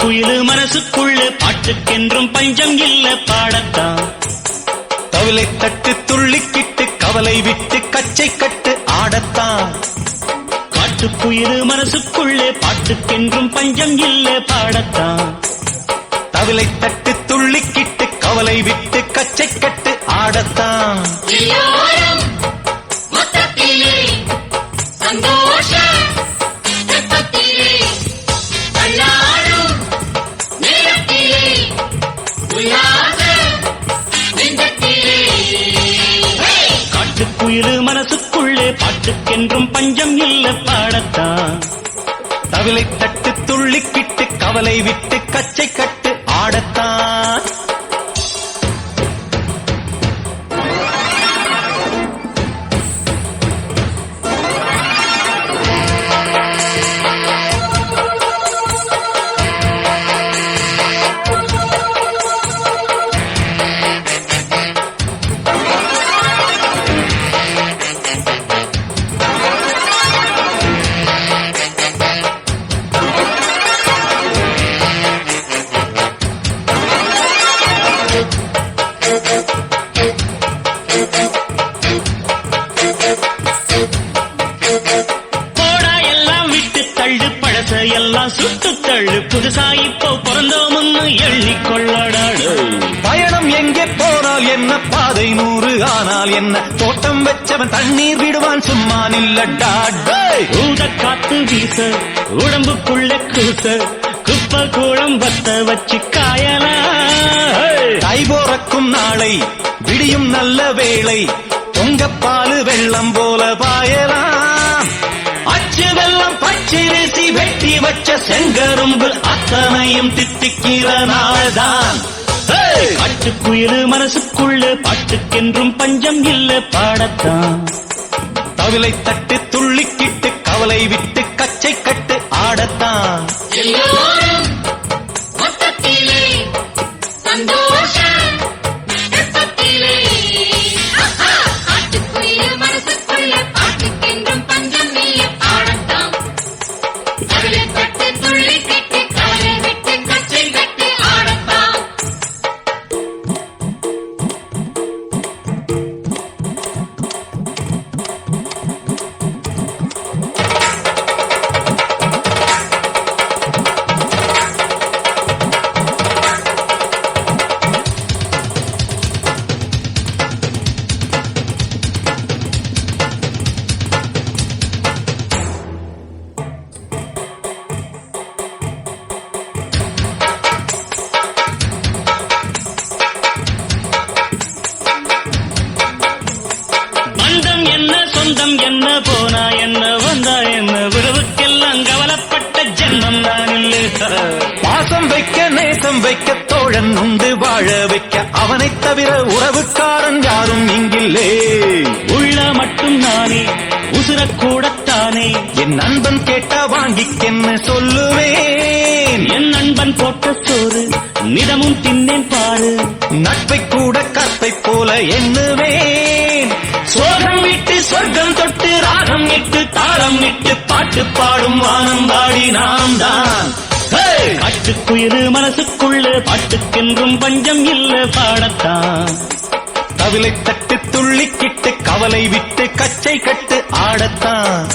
குயிலு மனசுக்குள்ள பாட்டுக்கென்றும் பஞ்சம் இல்ல பாடத்தான். தவிலை தட்டு துள்ளிக்கிட்டு கவலை விட்டு கச்சை கட்டு ஆடத்தான். காட்டுக்குயிலு மனசுக்குள்ளே பாட்டுக்கென்றும் பஞ்சம் இல்ல பாடத்தான். தவிலை தட்டு துள்ளிக்கிட்டு கவலை விட்டு கச்சை கட்டு ஆடத்தான். காட்டுக்குயிலு மனசுக்குள்ளே பாட்டுக்கென்றும் பஞ்சம் இல்ல பாடத்தான். தவிலை தட்டு துள்ளிக்கிட்டு கவலை விட்டு கச்சை கட்டு ஆடத்தான். போடா எல்லாம் விட்டு தள்ளு, பழச எல்லாம் சுட்டு தள்ளு, புதுசா இப்போ பிறந்தோம்னு எண்ணிக்கொள்ளடாடு. பயணம் எங்கே போனால் என்ன, பாதை 100 ஆனால் என்ன, தோட்டம் வச்சவன் தண்ணீர் விடுவான் சும்மா நில்லடா. ஊத காத்து வீச உடம்புக்குள்ள கூச, குப்பை கூடம் பத்த வச்சு காயலாம். தை போறக்கும் நாளை விடியும் நல்ல வேளை, பொங்கப்பாலு வெள்ளம் போல பாயலாம். அச்சு வெள்ளம் பச்சரிசி வெட்டி வச்ச செங்கரும்பு அத்தனையும் தித்திக்கிற நாள்தான். காட்டுக்குயிலு மனசுக்குள்ள பாட்டுக்கென்றும் பஞ்சம் இல்ல பாடத்தான். தவிலை தட்டு துள்ளிக்கிட்டு கவலை விட்டு கச்சை கட்டு ஆடத்தான். சொந்தம் என்ன, போனா என்ன, வந்தா என்ன, உறவுக்கெல்லாம் கவலைப்பட்ட ஜென்மம் தான் இல்லை. பாசம் வைக்க நேசம் வைக்க தோழன் உண்டு வாழ வைக்க, அவனைத் தவிர உறவுக்காரன் யாரும் இங்கில்லே. உள்ள மட்டும் நானே உசுரக்கூடத்தானே, என் நண்பன் கேட்டா வாங்கிக்கென்னு சொல்லுவேன். என் நண்பன் போட்ட சோறு நிதமும் தின்னேன் பாரு. நட்பை கூட கற்பை போல எண்ணுவேன். சோகம் விட்டு சொர்க்கம் தொட்டு ராகம் இட்டு தாளம் இட்டு பாட்டு பாடும் வானம் பாடி நாம் தான். காட்டுக்குயிலு மனசுக்குள்ள பாட்டுக்கென்றும் பஞ்சம் இல்ல பாடத்தான். தவிலை தட்டு துள்ளிக்கிட்டு கவலை விட்டு கச்சை கட்டு ஆடத்தான்.